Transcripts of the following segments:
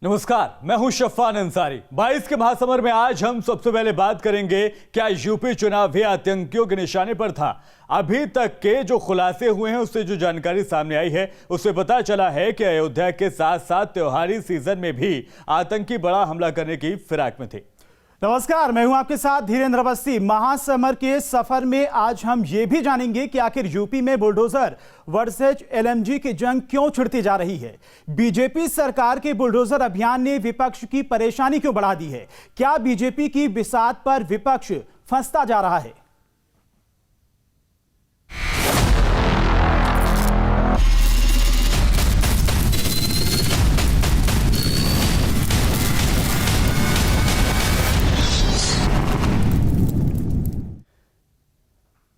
नमस्कार, मैं हूं शफ़ान अंसारी। 22 के महासमर में आज हम सबसे पहले बात करेंगे क्या यूपी चुनाव भी आतंकियों के निशाने पर था। अभी तक के जो खुलासे हुए हैं उससे जो जानकारी सामने आई है उससे पता चला है कि अयोध्या के साथ साथ त्योहारी सीजन में भी आतंकी बड़ा हमला करने की फिराक में थे। नमस्कार, मैं हूं आपके साथ धीरेन्द्र अवस्थी। महासमर के सफर में आज हम ये भी जानेंगे कि आखिर यूपी में बुलडोजर वर्सेज एलएमजी की जंग क्यों छिड़ती जा रही है। बीजेपी सरकार के बुलडोजर अभियान ने विपक्ष की परेशानी क्यों बढ़ा दी है। क्या बीजेपी की बिसात पर विपक्ष फंसता जा रहा है।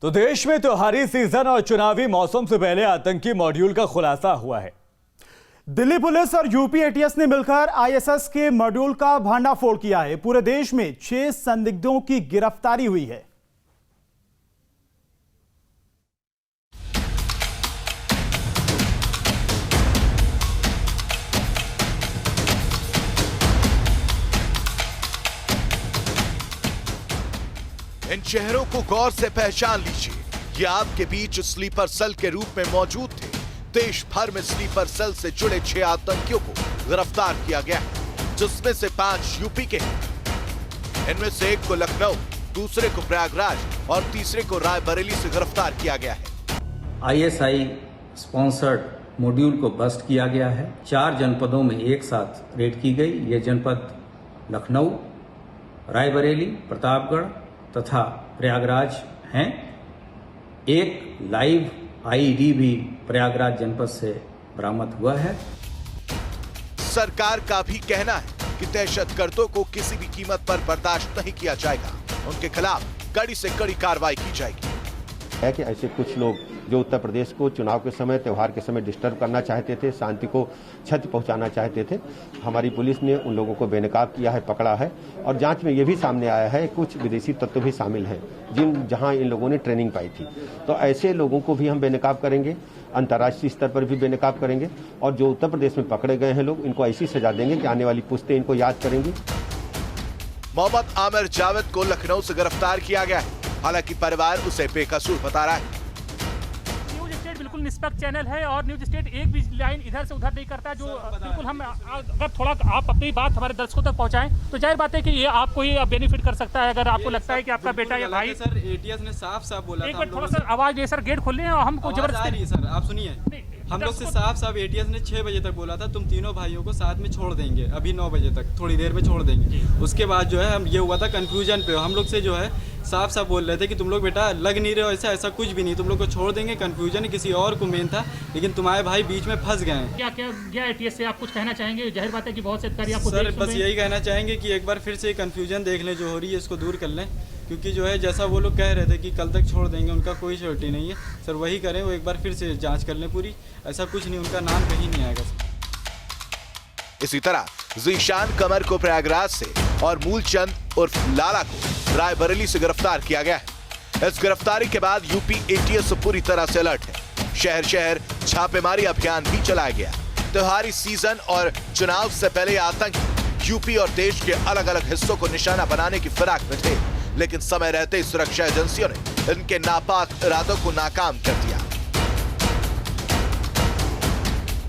तो देश में त्योहारी सीजन और चुनावी मौसम से पहले आतंकी मॉड्यूल का खुलासा हुआ है। दिल्ली पुलिस और यूपी एटीएस ने मिलकर आईएसएस के मॉड्यूल का भंडाफोड़ किया है। पूरे देश में 6 संदिग्धों की गिरफ्तारी हुई है। इन चेहरों को गौर से पहचान लीजिए। ये आपके बीच स्लीपर सेल के रूप में मौजूद थे। देश भर में स्लीपर सेल से जुड़े 6 आतंकियों को गिरफ्तार किया गया, जिसमें से 5 यूपी के हैं। इनमें से एक को लखनऊ, दूसरे को प्रयागराज और तीसरे को रायबरेली से गिरफ्तार किया गया है। आईएसआई स्पॉन्सर्ड मॉड्यूल को बस्ट किया गया है। 4 जनपदों में एक साथ रेड की गई। ये जनपद लखनऊ, रायबरेली, प्रतापगढ़ तथा प्रयागराज हैं। एक लाइव आईईडी भी प्रयागराज जनपद से बरामद हुआ है। सरकार का भी कहना है कि दहशतगर्दों को किसी भी कीमत पर बर्दाश्त नहीं किया जाएगा। उनके खिलाफ कड़ी से कड़ी कार्रवाई की जाएगी। है कि ऐसे कुछ लोग जो उत्तर प्रदेश को चुनाव के समय, त्योहार के समय डिस्टर्ब करना चाहते थे, शांति को क्षति पहुंचाना चाहते थे, हमारी पुलिस ने उन लोगों को बेनकाब किया है, पकड़ा है। और जांच में ये भी सामने आया है कुछ विदेशी तत्व भी शामिल हैं जहां इन लोगों ने ट्रेनिंग पाई थी। तो ऐसे लोगों को भी हम बेनकाब करेंगे, अंतर्राष्ट्रीय स्तर पर भी बेनकाब करेंगे। और जो उत्तर प्रदेश में पकड़े गए हैं लोग, इनको ऐसी सजा देंगे कि आने वाली पुश्तें इनको याद करेंगी। मोहम्मद आमिर जावेद को लखनऊ से गिरफ्तार किया गया है। हालांकि परिवार उसे बेकसूर बता रहा है। न्यूज स्टेट बिल्कुल निष्पक्ष चैनल है और न्यूज स्टेट एक भी लाइन इधर से उधर नहीं करता। जो बिल्कुल हम अगर थोड़ा आप अपनी बात हमारे दर्शकों तक पहुंचाएं तो जाहिर बात है कि ये आपको ही बेनिफिट कर सकता है। अगर आपको लगता है कि आपका बेटा या भाई, सर एटीएस ने साफ बोला एक मिनट थोड़ा सा आवाज दे सर, गेट खोल लें और हमको जबरदस्ती। सर आप सुनिए, हम लोग से साफ एटीएस ने 6 बजे तक बोला था तुम तीनों भाइयों को साथ में छोड़ देंगे, अभी 9 बजे तक, थोड़ी देर में छोड़ देंगे। उसके बाद जो है हम ये हुआ था कंफ्यूजन पे, हम लोग से जो है साफ बोल रहे थे कि तुम लोग बेटा लग नहीं रहे हो, ऐसा कुछ भी नहीं, तुम लोग को छोड़ देंगे। कंफ्यूजन किसी और को मेन था, लेकिन तुम्हारे भाई बीच में फंस गए हैं। क्या एटीएस से आप कुछ कहना चाहेंगे। जाहिर बात है कि बहुत से अधिकारी आपको सर बस यही कहना चाहेंगे कि एक बार फिर से कंफ्यूजन देख लें जो हो रही है, इसको दूर कर लें। क्योंकि जो है जैसा वो लोग कह रहे थे कि कल तक छोड़ देंगे, उनका कोई श्योरिटी नहीं है। सर वही करें, वो एक बार फिर से जांच कर लें पूरी। ऐसा कुछ नहीं, उनका नाम कहीं नहीं आएगा। इसी तरह ज़ीशान कमर को प्रयागराज से और मूलचंद उर्फ लाला को रायबरेली से गिरफ्तार किया गया है। इस गिरफ्तारी के बाद यूपी एटीएस पूरी तरह से अलर्ट है। शहर शहर छापेमारी अभियान भी चलाया गया। त्योहारी सीजन और चुनाव से पहले आतंकी यूपी और देश के अलग अलग हिस्सों को निशाना बनाने की फिराक में थे, लेकिन समय रहते ही सुरक्षा एजेंसियों ने इनके नापाक इरादों को नाकाम कर दिया।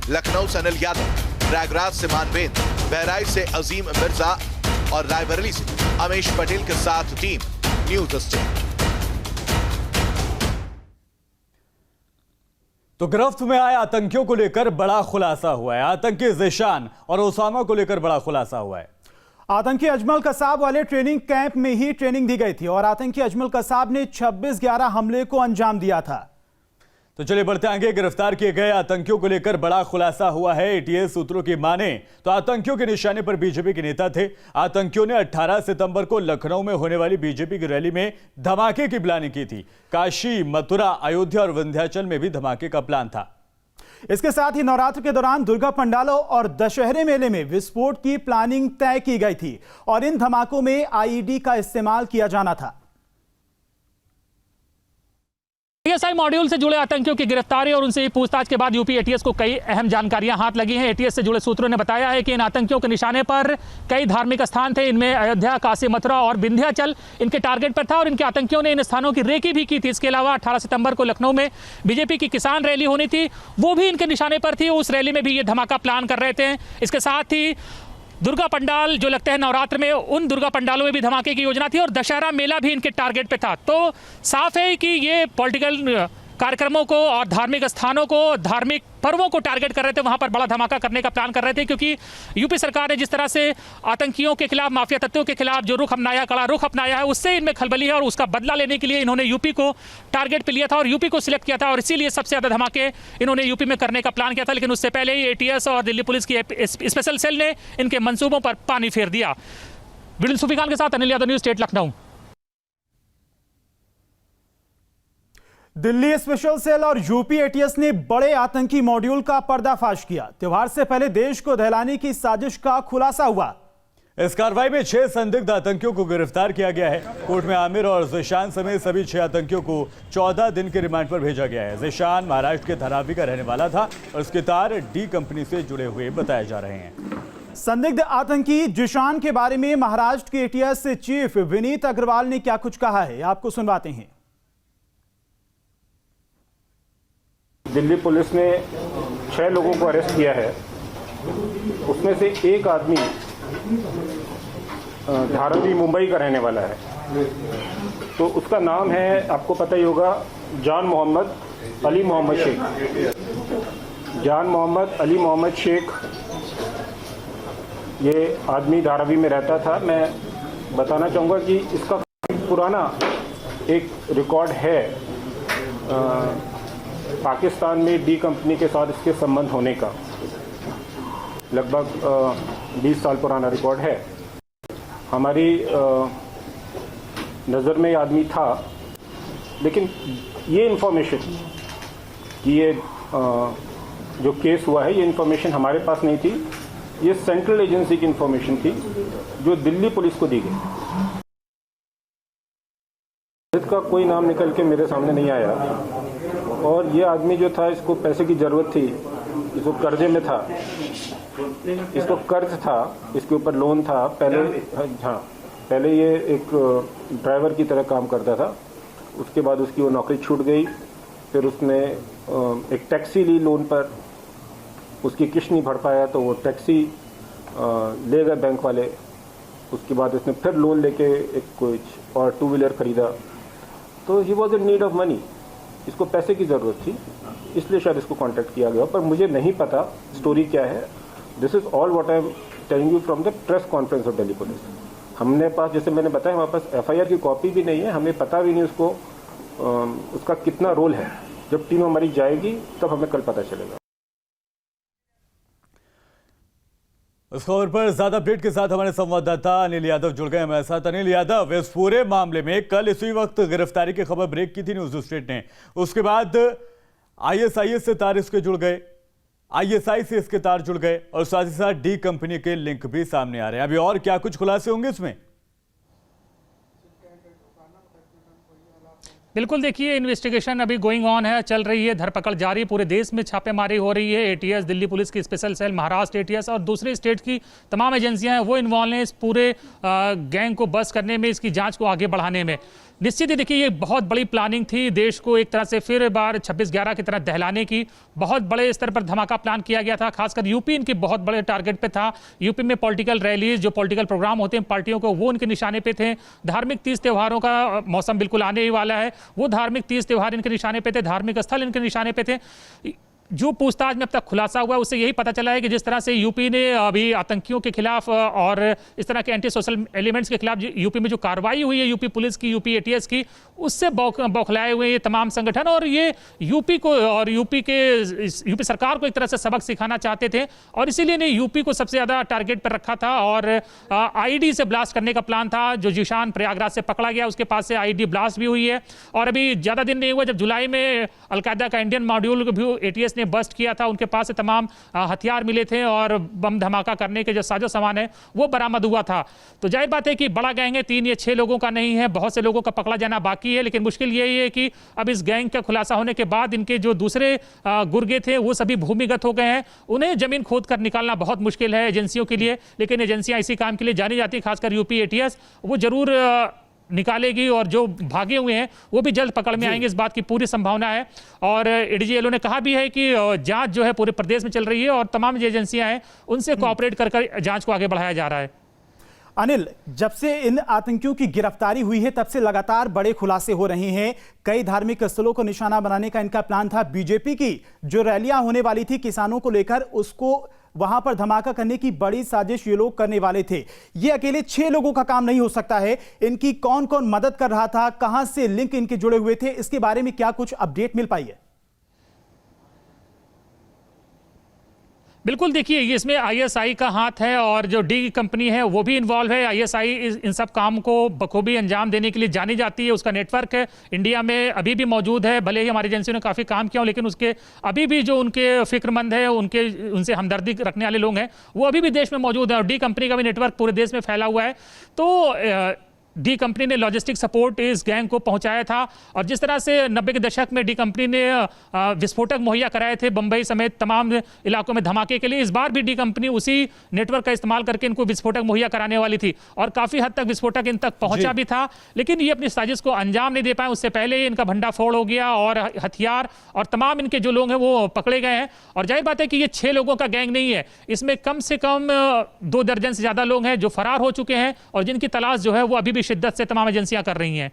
लखनऊ से अनिल यादव, प्रयागराज से मानवेंद्र, बहराइच से अजीम मिर्जा और रायबरेली से अमेश पटेल के साथ टीम न्यूज स्टेट। तो गिरफ्त में आए आतंकियों को लेकर बड़ा खुलासा हुआ है। आतंकी ज़ीशान और ओसामा को लेकर बड़ा खुलासा हुआ है। आतंकी अजमल कसाब वाले ट्रेनिंग कैंप में ही ट्रेनिंग दी गई थी और आतंकी अजमल कसाब ने 26/11 हमले को अंजाम दिया था। तो चलिए बढ़ते आगे। गिरफ्तार किए गए आतंकियों को लेकर बड़ा खुलासा हुआ है। एटीएस सूत्रों की माने तो आतंकियों के निशाने पर बीजेपी के नेता थे। आतंकियों ने 18 सितंबर को लखनऊ में होने वाली बीजेपी की रैली में धमाके की प्लानिंग की थी। काशी, मथुरा, अयोध्या और विंध्याचल में भी धमाके का प्लान था। इसके साथ ही नवरात्र के दौरान दुर्गा पंडालों और दशहरे मेले में विस्फोट की प्लानिंग तय की गई थी और इन धमाकों में आईईडी का इस्तेमाल किया जाना था। पीएसआई मॉड्यूल से जुड़े आतंकियों की गिरफ्तारी और उनसे पूछताछ के बाद यूपी एटीएस को कई अहम जानकारियां हाथ लगी हैं। एटीएस से जुड़े सूत्रों ने बताया है कि इन आतंकियों के निशाने पर कई धार्मिक स्थान थे। इनमें अयोध्या, काशी, मथुरा और विंध्याचल इनके टारगेट पर था और इनके आतंकियों ने इन स्थानों की रेकी भी की थी। इसके अलावा 18 सितंबर को लखनऊ में बीजेपी की किसान रैली होनी थी, वो भी इनके निशाने पर थी। उस रैली में भी ये धमाका प्लान कर रहे थे। इसके साथ ही दुर्गा पंडाल जो लगते हैं नवरात्र में, उन दुर्गा पंडालों में भी धमाके की योजना थी और दशहरा मेला भी इनके टारगेट पे था। तो साफ है कि ये पॉलिटिकल कार्यक्रमों को और धार्मिक स्थानों को, धार्मिक पर्वों को टारगेट कर रहे थे, वहां पर बड़ा धमाका करने का प्लान कर रहे थे। क्योंकि यूपी सरकार ने जिस तरह से आतंकियों के खिलाफ, माफिया तत्वों के खिलाफ जो रुख अपनाया, कड़ा रुख अपनाया है, उससे इनमें खलबली है और उसका बदला लेने के लिए इन्होंने यूपी को टारगेट पे लिया था और यूपी को सिलेक्ट किया था और इसीलिए सबसे ज्यादा धमाके इन्होंने यूपी में करने का प्लान किया था। लेकिन उससे पहले ही एटीएस और दिल्ली पुलिस की स्पेशल सेल ने इनके मंसूबों पर पानी फेर दिया। वीडियो सुफी खान के साथ Anil Yadav, news state Lucknow. Delhi special cell और यूपी एटीएस ने बड़े आतंकी मॉड्यूल का पर्दाफाश किया। त्योहार से पहले देश को दहलाने की साजिश का खुलासा हुआ। इस कार्रवाई में 6 संदिग्ध आतंकियों को गिरफ्तार किया गया है। कोर्ट में आमिर और ज़ीशान समेत सभी 6 आतंकियों को 14 दिन के रिमांड पर भेजा गया है। ज़ीशान महाराष्ट्र के धारावी का रहने वाला था और इसके तार डी कंपनी से जुड़े हुए बताए जा रहे हैं। संदिग्ध आतंकी ज़ीशान के बारे में महाराष्ट्र के एटीएस चीफ विनीत अग्रवाल ने क्या कुछ कहा है, आपको सुनवाते हैं। दिल्ली पुलिस ने 6 लोगों को अरेस्ट किया है। उसमें से एक आदमी धारावी मुंबई का रहने वाला है। तो उसका नाम है, आपको पता ही होगा, जान मोहम्मद अली मोहम्मद शेख। जान मोहम्मद अली मोहम्मद शेख ये आदमी धारावी में रहता था। मैं बताना चाहूँगा कि इसका पुराना एक रिकॉर्ड है। पाकिस्तान में डी कंपनी के साथ इसके संबंध होने का लगभग 20 साल पुराना रिकॉर्ड है। हमारी नज़र में ये आदमी था, लेकिन ये इन्फॉर्मेशन कि ये जो केस हुआ है, ये इन्फॉर्मेशन हमारे पास नहीं थी। ये सेंट्रल एजेंसी की इन्फॉर्मेशन थी जो दिल्ली पुलिस को दी गई। इसका कोई नाम निकल के मेरे सामने नहीं आया और ये आदमी जो था, इसको पैसे की ज़रूरत थी, इसको कर्जे में था, इसको कर्ज था, इसके ऊपर लोन था। पहले ये एक ड्राइवर की तरह काम करता था। उसके बाद उसकी वो नौकरी छूट गई। फिर उसने एक टैक्सी ली लोन पर, उसकी किश्त नहीं भर पाया तो वो टैक्सी ले गए बैंक वाले। उसके बाद उसने फिर लोन लेके एक कुछ और 2 व्हीलर खरीदा। तो he was in need of money, इसको पैसे की ज़रूरत थी, इसलिए शायद इसको कांटेक्ट किया गया। पर मुझे नहीं पता स्टोरी क्या है। This is all what I am telling you from the press conference of Delhi police. हमने पास, जैसे मैंने बताया, हमारे पास एफआईआर की कॉपी भी नहीं है। हमें पता भी नहीं उसको उसका कितना रोल है। जब टीम हमारी जाएगी तब हमें कल पता चलेगा। इस खबर पर ज्यादा अपडेट के साथ हमारे संवाददाता अनिल यादव जुड़ गए हमारे साथ। अनिल यादव, इस पूरे मामले में कल इसी वक्त गिरफ्तारी की खबर ब्रेक की थी न्यूज स्टेट ने। उसके बाद आईएसआईएस से तार इसके जुड़ गए, आईएसआई से इसके तार जुड़ गए और साथ ही साथ डी कंपनी के लिंक भी सामने आ रहे हैं। अभी और क्या कुछ खुलासे होंगे इसमें? बिल्कुल, देखिए, इन्वेस्टिगेशन अभी गोइंग ऑन है, चल रही है, धरपकड़ जारी। पूरे देश में छापेमारी हो रही है। एटीएस, दिल्ली पुलिस की स्पेशल सेल, महाराष्ट्र एटीएस और दूसरे स्टेट की तमाम एजेंसियां हैं, वो इन्वॉल्व हैं इस पूरे गैंग को बस्ट करने में, इसकी जांच को आगे बढ़ाने में। निश्चित ही देखिए, ये बहुत बड़ी प्लानिंग थी, देश को एक तरह से फिर बार 26/11 की तरह दहलाने की। बहुत बड़े स्तर पर धमाका प्लान किया गया था, खासकर यूपी इनके बहुत बड़े टारगेट पे था। यूपी में पॉलिटिकल रैलीज, जो पॉलिटिकल प्रोग्राम होते हैं पार्टियों को, वो उनके निशाने पे थे। धार्मिक तीज त्योहारों का मौसम बिल्कुल आने ही वाला है, वो धार्मिक तीज त्योहार इनके निशाने पे थे, धार्मिक स्थल इनके निशाने पे थे। जो पूछताछ में अब तक खुलासा हुआ है उससे यही पता चला है कि जिस तरह से यूपी ने अभी आतंकियों के खिलाफ और इस तरह के एंटी सोशल एलिमेंट्स के खिलाफ यूपी में जो कार्रवाई हुई है, यूपी पुलिस की, यूपी एटीएस की, उससे बौखलाए हुए ये तमाम संगठन और ये यूपी को और यूपी सरकार को एक तरह से सबक सिखाना चाहते थे और इसीलिए ने यूपी को सबसे ज़्यादा टारगेट पर रखा था और आईडी से ब्लास्ट करने का प्लान था। जो ज़ीशान प्रयागराज से पकड़ा गया, उसके पास से आईडी ब्लास्ट भी हुई है और अभी ज़्यादा दिन नहीं हुआ जब जुलाई में अलकायदा का इंडियन मॉड्यूल को भी एटीएस ने बस्ट किया था, उनके पास से तमाम हथियार मिले थे और बम धमाका करने के जो साजो सामान है वो बरामद हुआ था। तो जाहिर बात है कि बड़ा गैंग है, 3 या 6 लोगों का नहीं है, बहुत से लोगों का पकड़ा जाना बाकी है। लेकिन मुश्किल यही है कि अब इस गैंग का खुलासा होने के बाद इनके जो दूसरे गुर्गे थे वो सभी भूमिगत हो गए हैं, उन्हें जमीन खोद कर निकालना बहुत मुश्किल है एजेंसियों के लिए। लेकिन एजेंसियां इसी काम के लिए जानी जाती है, खासकर यूपी एटीएस, वो जरूर निकालेगी और जो भागे हुए हैं वो भी जल्द पकड़ में आएंगे, इस बात की पूरी संभावना है। और एडीजी ने कहा भी है कि जांच जो है पूरे प्रदेश में चल रही है और तमाम जो एजेंसियां हैं उनसे कोऑपरेट कर जांच को आगे बढ़ाया जा रहा है। अनिल, जब से इन आतंकियों की गिरफ्तारी हुई है तब से लगातार बड़े खुलासे हो रहे हैं। कई धार्मिक स्थलों को निशाना बनाने का इनका प्लान था। बीजेपी की जो रैलियां होने वाली थी किसानों को लेकर, उसको वहां पर धमाका करने की बड़ी साजिश ये लोग करने वाले थे। ये अकेले 6 लोगों का काम नहीं हो सकता है। इनकी कौन कौन मदद कर रहा था, कहां से लिंक इनके जुड़े हुए थे, इसके बारे में क्या कुछ अपडेट मिल पाई है? बिल्कुल, देखिए इसमें आईएसआई का हाथ है और जो डी कंपनी है वो भी इन्वॉल्व है। आईएसआई इन सब काम को बखूबी अंजाम देने के लिए जानी जाती है। उसका नेटवर्क है इंडिया में अभी भी मौजूद है। भले ही हमारी एजेंसियों ने काफ़ी काम किया हो, लेकिन उसके अभी भी जो उनके फिक्रमंद है, उनसे हमदर्दी रखने वाले लोग हैं, वो अभी भी देश में मौजूद है। और डी कंपनी का भी नेटवर्क पूरे देश में फैला हुआ है। तो डी कंपनी ने लॉजिस्टिक सपोर्ट इस गैंग को पहुंचाया था। और जिस तरह से 90 के दशक में डी कंपनी ने विस्फोटक मुहैया कराए थे बंबई समेत तमाम इलाकों में धमाके के लिए, इस बार भी डी कंपनी उसी नेटवर्क का इस्तेमाल करके इनको विस्फोटक मुहैया कराने वाली थी। और काफ़ी हद तक विस्फोटक इन तक पहुंचा भी था, लेकिन ये अपनी साजिश को अंजाम नहीं दे पाए। उससे पहले ही इनका भंडाफोड़ हो गया और हथियार और तमाम इनके जो लोग हैं वो पकड़े गए हैं। और जाहिर बात है कि ये 6 लोगों का गैंग नहीं है, इसमें कम से कम 2 दर्जन से ज़्यादा लोग हैं जो फरार हो चुके हैं और जिनकी तलाश जो है वो अभी भी शिद्दत से तमाम एजेंसियां कर रही हैं।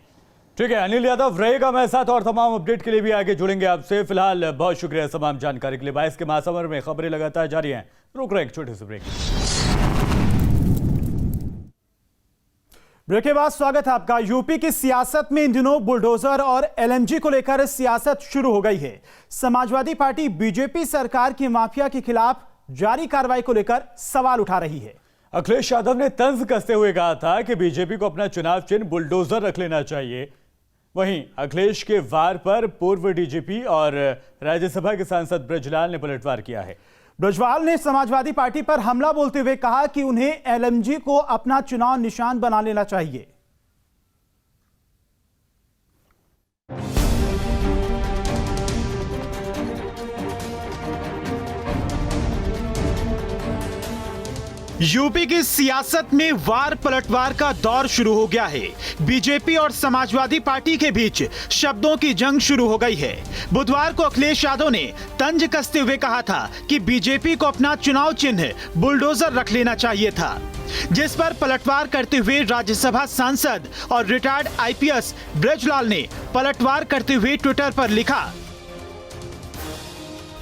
ठीक है, अनिल यादव रहेगा मेरे साथ और तमाम अपडेट के लिए भी आगे जुड़ेंगे आपसे। फिलहाल बहुत शुक्रिया तमाम जानकारी के लिए। 22 के महासमर में खबरें लगातार जारी हैं। रुक रहे एक छोटे से ब्रेक के बाद स्वागत है आपका। यूपी की सियासत में इन दिनों बुलडोजर और एलएमजी को लेकर सियासत शुरू हो गई है। समाजवादी पार्टी बीजेपी सरकार की माफिया के खिलाफ जारी कार्रवाई को लेकर सवाल उठा रही है। अखिलेश यादव ने तंज कसते हुए कहा था कि बीजेपी को अपना चुनाव चिन्ह बुलडोजर रख लेना चाहिए। वहीं अखिलेश के वार पर पूर्व डीजीपी और राज्यसभा के सांसद ब्रजलाल ने पलटवार किया है। ब्रजवाल ने समाजवादी पार्टी पर हमला बोलते हुए कहा कि उन्हें एलएमजी को अपना चुनाव निशान बना लेना चाहिए। यूपी की सियासत में वार पलटवार का दौर शुरू हो गया है। बीजेपी और समाजवादी पार्टी के बीच शब्दों की जंग शुरू हो गई है। बुधवार को अखिलेश यादव ने तंज कसते हुए कहा था कि बीजेपी को अपना चुनाव चिन्ह बुलडोजर रख लेना चाहिए था, जिस पर पलटवार करते हुए राज्यसभा सांसद और रिटायर्ड आईपीएस ब्रजलाल ने पलटवार करते हुए ट्विटर पर लिखा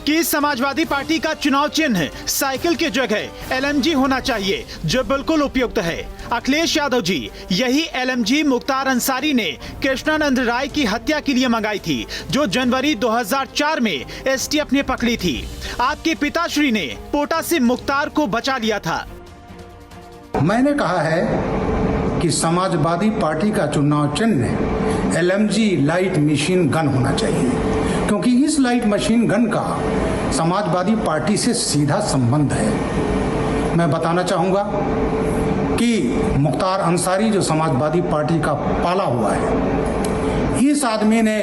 कि समाजवादी पार्टी का चुनाव चिन्ह साइकिल की जगह एलएमजी होना चाहिए, जो बिल्कुल उपयुक्त है। अखिलेश यादव जी यही एलएमजी मुख्तार अंसारी ने कृष्णानंद राय की हत्या के लिए मंगाई थी, जो जनवरी 2004 में एसटीएफ ने पकड़ी थी। आपके पिताश्री ने पोटा से मुख्तार को बचा लिया था। मैंने कहा है कि समाजवादी पार्टी का चुनाव चिन्ह एलएमजी लाइट मशीन गन होना चाहिए, क्योंकि इस लाइट मशीन गन का समाजवादी पार्टी से सीधा संबंध है। मैं बताना चाहूंगा कि मुख्तार अंसारी जो समाजवादी पार्टी का पाला हुआ है, इस आदमी ने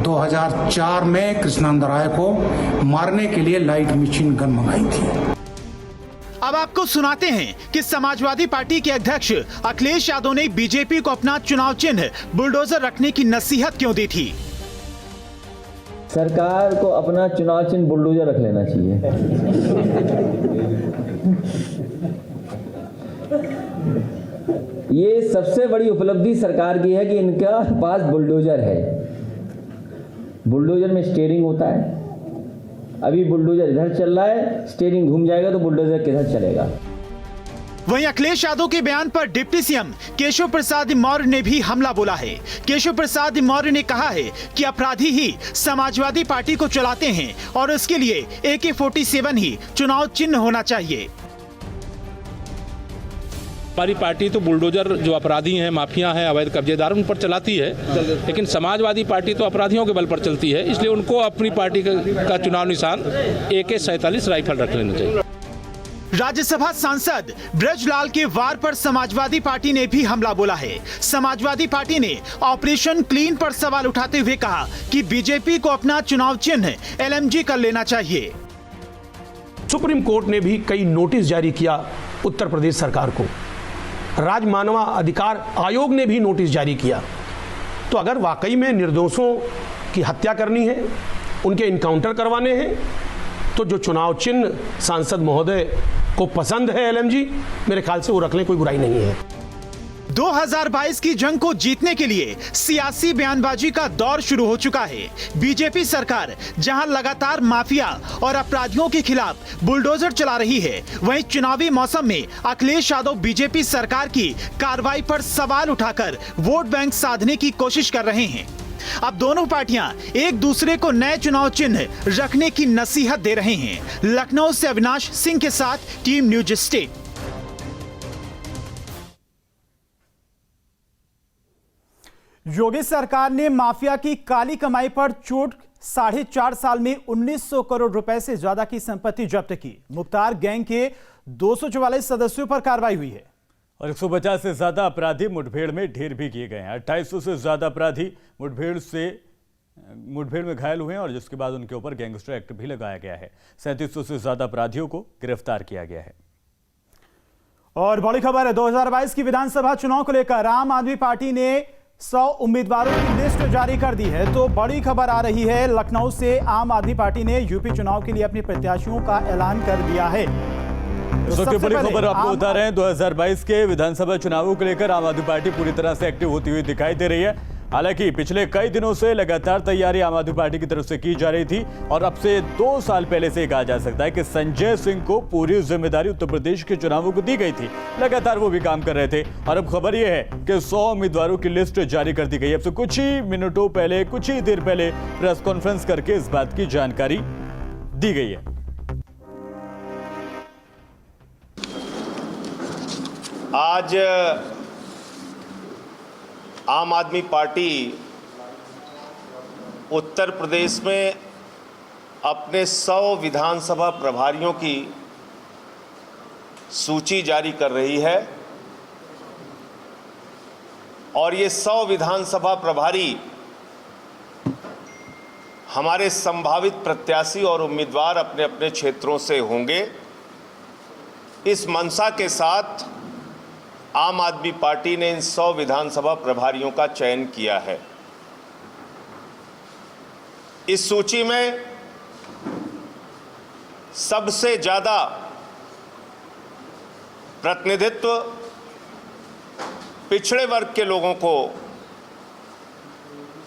2004 में कृष्णानंद राय को मारने के लिए लाइट मशीन गन मंगाई थी। अब आपको सुनाते हैं कि समाजवादी पार्टी के अध्यक्ष अखिलेश यादव ने बीजेपी को अपना चुनाव चिन्ह बुलडोजर रखने की नसीहत क्यों दी थी। सरकार को अपना चुनाव चिन्ह बुलडोजर रख लेना चाहिए। ये सबसे बड़ी उपलब्धि सरकार की है कि इनका पास बुलडोजर है। बुलडोजर में स्टीयरिंग होता है। अभी बुलडोजर इधर चल रहा है, स्टीयरिंग घूम जाएगा तो बुलडोजर किधर चलेगा। वहीं अखिलेश यादव के बयान पर डिप्टी सीएम केशव प्रसाद मौर्य ने भी हमला बोला है। केशव प्रसाद मौर्य ने कहा है कि अपराधी ही समाजवादी पार्टी को चलाते हैं और इसके लिए AK-47 ही चुनाव चिन्ह होना चाहिए। हमारी पार्टी तो बुलडोजर जो अपराधी हैं, माफिया हैं, अवैध कब्जेदार, उन पर चलाती है, लेकिन समाजवादी पार्टी तो अपराधियों के बल पर चलती है। इसलिए उनको अपनी पार्टी का चुनाव निशान AK-47 राइफल रख लेना चाहिए। राज्यसभा सांसद ब्रजलाल के वार पर समाजवादी पार्टी ने भी हमला बोला है। समाजवादी पार्टी ने ऑपरेशन क्लीन पर सवाल उठाते हुए कहा कि बीजेपी को अपना चुनाव चिन्ह LMG कर लेना चाहिए। सुप्रीम कोर्ट ने भी कई नोटिस जारी किया उत्तर प्रदेश सरकार को, राज्य मानव अधिकार आयोग ने भी नोटिस जारी किया। तो अगर वाकई में निर्दोषों की हत्या करनी है, उनके इनकाउंटर करवाने हैं, तो जो चुनाव चिन्ह सांसद महोदय को पसंद है LMG, मेरे ख्याल से वो रख लें, कोई बुराई नहीं है। 2022 की जंग को जीतने के लिए सियासी बयानबाजी का दौर शुरू हो चुका है। बीजेपी सरकार जहां लगातार माफिया और अपराधियों के खिलाफ बुलडोजर चला रही है, वहीं चुनावी मौसम में अखिलेश यादव बीजेपी सरकार की कार्रवाई पर सवाल उठाकर वोट बैंक साधने की कोशिश कर रहे हैं। अब दोनों पार्टियां एक दूसरे को नए चुनाव चिन्ह रखने की नसीहत दे रहे हैं। लखनऊ से अविनाश सिंह के साथ टीम न्यूज स्टेट। योगी सरकार ने माफिया की काली कमाई पर चोट 4.5 साल में 1900 करोड़ रुपए से ज्यादा की संपत्ति जब्त की। मुख्तार गैंग के 244 सदस्यों पर कार्रवाई हुई है और 150 से ज्यादा अपराधी मुठभेड़ में ढेर भी किए गए हैं। 2800 से ज्यादा अपराधी मुठभेड़ में घायल हुए हैं और जिसके बाद उनके ऊपर गैंगस्टर एक्ट भी लगाया गया है। 3700 से ज्यादा अपराधियों को गिरफ्तार किया गया है। और बड़ी खबर है, 2022 की विधानसभा चुनाव को लेकर आम आदमी पार्टी ने 100 उम्मीदवारों की लिस्ट जारी कर दी है। तो बड़ी खबर आ रही है, लखनऊ से आम आदमी पार्टी ने यूपी चुनाव के लिए अपने प्रत्याशियों का ऐलान कर दिया है। इस वक्त की बड़ी खबर आपको बता रहे हैं, 2022 के विधानसभा चुनावों को लेकर आम आदमी पार्टी पूरी तरह से एक्टिव होती हुई दिखाई दे रही है। हालांकि पिछले कई दिनों से लगातार तैयारी आम आदमी पार्टी की तरफ से की जा रही थी और अब से 2 साल पहले से कहा जा सकता है कि संजय सिंह को पूरी जिम्मेदारी उत्तर प्रदेश के चुनावों को दी गई थी। लगातार वो भी काम कर रहे थे और अब खबर यह है कि 100 उम्मीदवारों की लिस्ट जारी कर दी गई। अब से कुछ ही मिनटों पहले, कुछ ही देर पहले प्रेस कॉन्फ्रेंस करके इस बात की जानकारी दी गई है। आज आम आदमी पार्टी उत्तर प्रदेश में अपने 100 विधानसभा प्रभारियों की सूची जारी कर रही है और ये 100 विधानसभा प्रभारी हमारे संभावित प्रत्याशी और उम्मीदवार अपने अपने क्षेत्रों से होंगे। इस मंशा के साथ आम आदमी पार्टी ने इन 100 विधानसभा प्रभारियों का चयन किया है। इस सूची में सबसे ज्यादा प्रतिनिधित्व पिछड़े वर्ग के लोगों को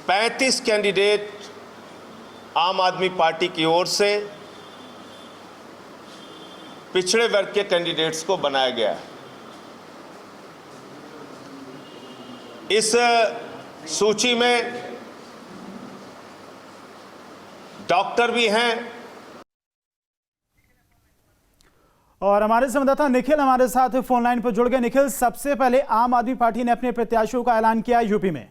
35 कैंडिडेट आम आदमी पार्टी की ओर से पिछड़े वर्ग के कैंडिडेट्स को बनाया गया है। इस सूची में डॉक्टर भी हैं। और हमारे संवाददाता निखिल हमारे साथ फोन लाइन पर जुड़ गए। निखिल, सबसे पहले आम आदमी पार्टी ने अपने प्रत्याशियों का ऐलान किया यूपी में।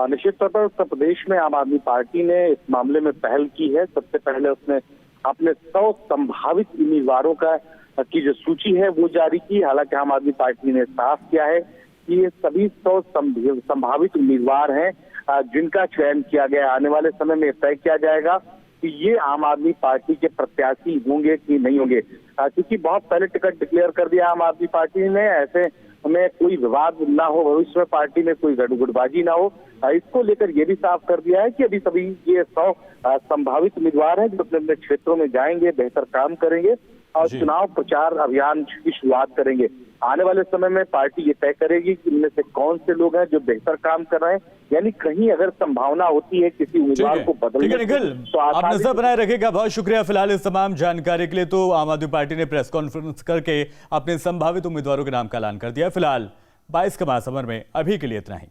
निश्चित तौर पर उत्तर प्रदेश में आम आदमी पार्टी ने इस मामले में पहल की है। सबसे पहले उसने अपने 100 संभावित उम्मीदवारों की जो सूची है वो जारी की। हालांकि आम आदमी पार्टी ने साफ किया है कि ये सभी 100 संभावित उम्मीदवार हैं जिनका चयन किया गया। आने वाले समय में तय किया जाएगा कि ये आम आदमी पार्टी के प्रत्याशी होंगे कि नहीं होंगे, क्योंकि बहुत पहले टिकट डिक्लेयर कर दिया आम आदमी पार्टी ने। ऐसे में कोई विवाद ना हो, भविष्य में पार्टी में कोई गड़बड़बाजी ना हो, इसको लेकर ये भी साफ कर दिया है कि अभी सभी ये 100 संभावित उम्मीदवार हैं जो अपने अपने क्षेत्रों में जाएंगे, बेहतर काम करेंगे और चुनाव प्रचार अभियान की शुरुआत करेंगे। आने वाले समय में पार्टी ये तय करेगी कि इनमें से कौन से लोग हैं जो बेहतर काम कर रहे हैं, यानी कहीं अगर संभावना होती है किसी उम्मीदवार को बदलने की तो आप नजर बनाए रखेगा। बहुत शुक्रिया फिलहाल इस तमाम जानकारी के लिए। तो आम आदमी पार्टी ने प्रेस कॉन्फ्रेंस करके अपने संभावित उम्मीदवारों के नाम का ऐलान कर दिया। फिलहाल 22 के महासमर में अभी के लिए इतना ही।